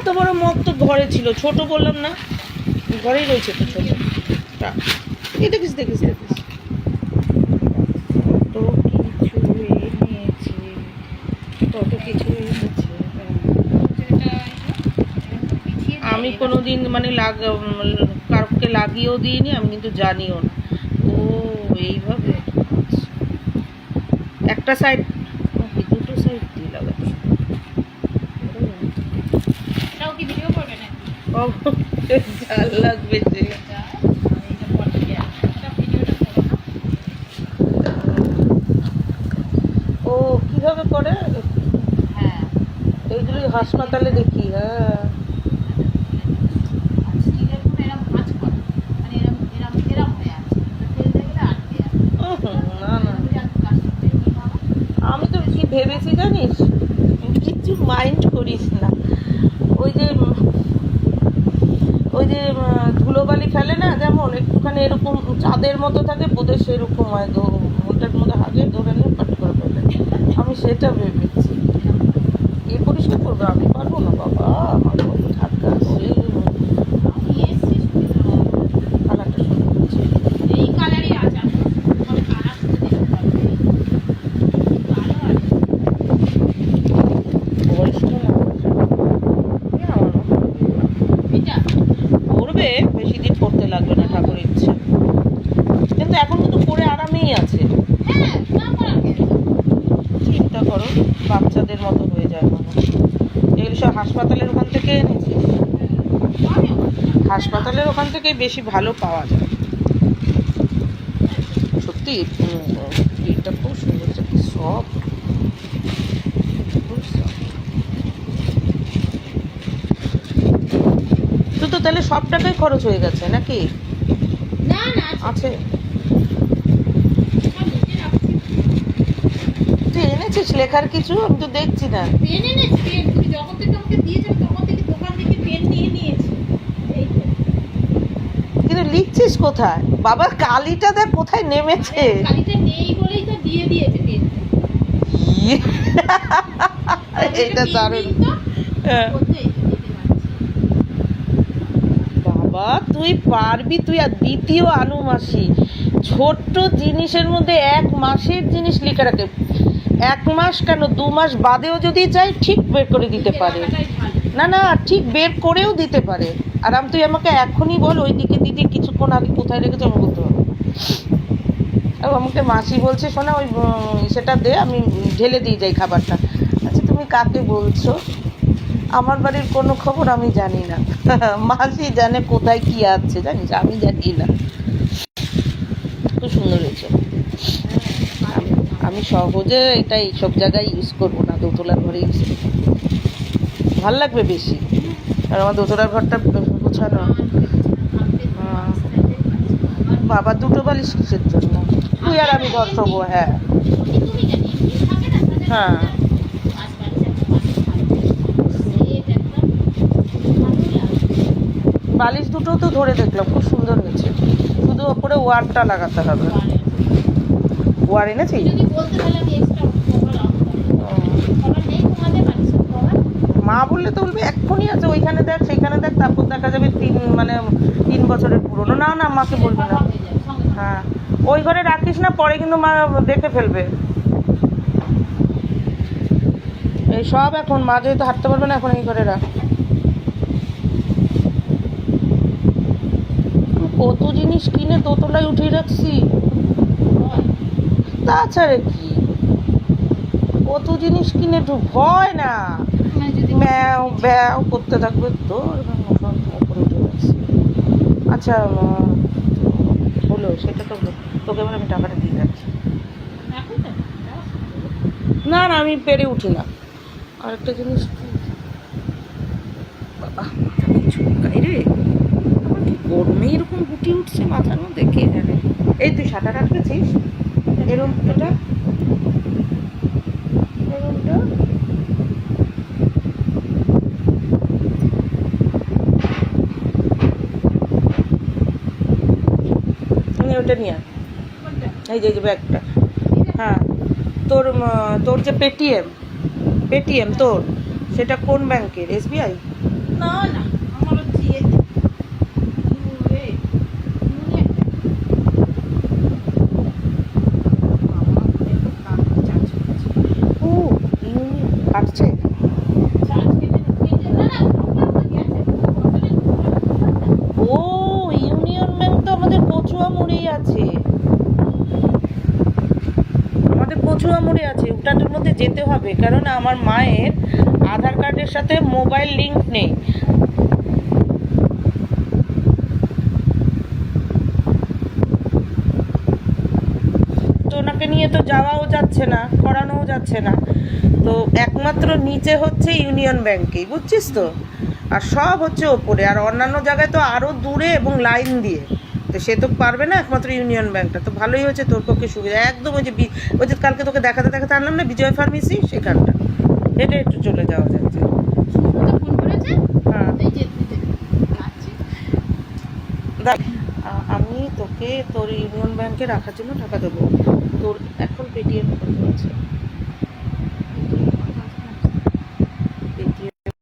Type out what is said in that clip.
এত বড় মগ তো ঘরে ছিল, ছোট বললাম না, ঘরেই রয়েছে তো ছোট। এই দেখিস দেখিস দেখিস কত কিছু এনেছে, কত কিছু এনেছে। আমি কোনোদিন মানে কাউকে লাগিয়েও দিইনি, আমি কিন্তু জানিও না। ও এইভাবে একটা সাইড, দুটো সাইড দিয়ে লাগাচ্ছি। জাল লাগবে যে। ও কিভাবে করে? হ্যাঁ, এইগুলো হাসপাতালে দেখি। হ্যাঁ, আমি তো কি ভেবেছি জানিস, কিছু মাইন্ড করিস না। ওই যে ধুলোবালি ফেলে না, যেমন একটুখানি এরকম চাঁদের মতো থাকে, বোধহয় সেরকম হয়, ওটার মধ্যে হাতে ধরে নিয়ে পাট করে ফেলে। আমি সেটা ভেবেছি, এ পরিষ্কার করবো, আমি পারবো না বাবা, আমার ঢাকা কালারটা সুন্দর হচ্ছে। করবে, বেশি দিন করতে লাগবে না, ঠাকুরের ইচ্ছে। কিন্তু এখন কিন্তু পরে আরামেই আছে, চিন্তা করো, বাচ্চাদের মতো হয়ে যায় মানুষ। এগুলো সব হাসপাতালের ওখান থেকে এনেছি, হাসপাতালের ওখান থেকে বেশি ভালো পাওয়া যায় সত্যি। এটা খুব সুন্দর, সব তো তাহলে সব টাকাই খরচ হয়ে গেছে নাকি? না না আছে, তুই এনেছিস লেখার কিছু? আমি তো দেখছি না। পেন এনেছি, পেন তুমি যখন থেকে আমাকে দিয়েছো তখন থেকে দোকান থেকে পেন নিয়ে নিয়েছি। এই তো কিন্তু লিখছিস কোথায় বাবা? কালিটা দেখ কোথায় নেমেছে। কালিটা নেই বলেই তো দিয়ে দিয়েছে পেন। এটা দারুণ। বাবা তুই পারবি, তুই আর দ্বিতীয় আনুমাসি, ছোট্ট জিনিসের মধ্যে 1 মাসের জিনিস লিখে রাখে। 1 মাস কেন, 2 মাস বাদেও যদি চাই ঠিক বের করে দিতে পারে। না না, ঠিক বের করেও দিতে পারে। আর তুই আমাকে এখনই বল ওই দিকে দিদি কিছুক্ষণ আগে কোথায় রেখেছে, আমি বলতে পারবো। আমাকে মাসি বলছে, শোনা ওই সেটা দে, আমি ঢেলে দিয়ে যাই খাবারটা। আচ্ছা তুমি কাকে বলছো? আমার বাড়ির কোনো খবর আমি জানি না, মাসি জানে কোথায় কি আছে, জানিস, আমি জানি না। খুব সুন্দর হয়েছে। আমি সহজে এটা এইসব জায়গায় ইউজ করবো না, দোতলার ঘরে ইউজ করবো, ভাল লাগবে বেশি। আর আমার দোতলার ঘরটা গোছানো। বাবা দুটো বালিশ কিসের জন্য? তুই আর আমি ঘর শোবো। হ্যাঁ হ্যাঁ, বালিশ দুটো তো ধরে দেখলাম, খুব সুন্দর হয়েছে, শুধু ওপরে ওয়ারটা লাগাতে হবে। ওয়ার এনেছি, মা বললে তো বলবে এক্ষুনি আছে, ওইখানে দেখ সেইখানে দেখ, তারপর দেখা যাবে 3 বছরের পুরনো। না না, মাকে বলবে না। হ্যাঁ, ওই ঘরে রাখিস না, পরে কিন্তু মা দেখে ফেলবে। এই সব এখন মা যেহেতু হাঁটতে পারবে না, এখন এই ঘরে রাখ। কত জিনিস কিনে দোতলায় উঠিয়ে রাখছি, তাছাড়া কি কত জিনিস কিনে, ভয় না ম্যাও ব্যাও করতে থাকবে তো। উপরে উঠে রাখছি। আচ্ছা হলো, সেটা তো তোকে এবার আমি টাকাটা দিয়ে যাচ্ছি। না না, আমি পেরে উঠি না। আরেকটা জিনিস, বাবা রে, আমার কি গরমে এরকম গুটি উঠছে মাথার মধ্যে, কে জানে। এই তুই সাঁতার আটকেছিস এরকম, এটা এরকমটা ওটা নিয়ে, এই যে ব্যাগটা। হ্যাঁ, তোর যে পেটিএম তোর, সেটা কোন ব্যাংকের? SBI? না না আমার হচ্ছে ইয়েতে ও ইউনিয়ন কাটছে। ও ইউনিয়ন ব্যাংক তো আমাদের কচুয়া মোড়েই আছে, আমাদের কচুয়া মোড়ে আছে। ওটার মধ্যে যেতে হবে, কারণ আমার মায়ের আধার কার্ডের সাথে মোবাইল লিংক নেই। তো ওনাকে নিয়ে তো যাওয়াও যাচ্ছে না, করানোও যাচ্ছে না। তো একমাত্র নিচে হচ্ছে ইউনিয়ন ব্যাংকেই, বুঝছিস তো, আর সব হচ্ছে ওপরে, আর অন্যান্য জায়গায় তো আরো দূরে এবং লাইন দিয়ে। তো সে তো পারবে না, একমাত্র ইউনিয়ন ব্যাংকটা। তো ভালোই হয়েছে, তোর পক্ষে সুবিধা একদম। ওই যে কালকে তোকে দেখাতে দেখাতে আনলাম না বিজয় ফার্মেসি, সেখানটা হেঁটে একটু চলে যাওয়া যাচ্ছে। ফোন করেছে হ্যাঁ এই যে যাচ্ছি। আমি তোকে তোর ইউনিয়ন ব্যাংকে রাখার জন্য টাকা দেবো। তোর এখন পেটিএম কত আছে?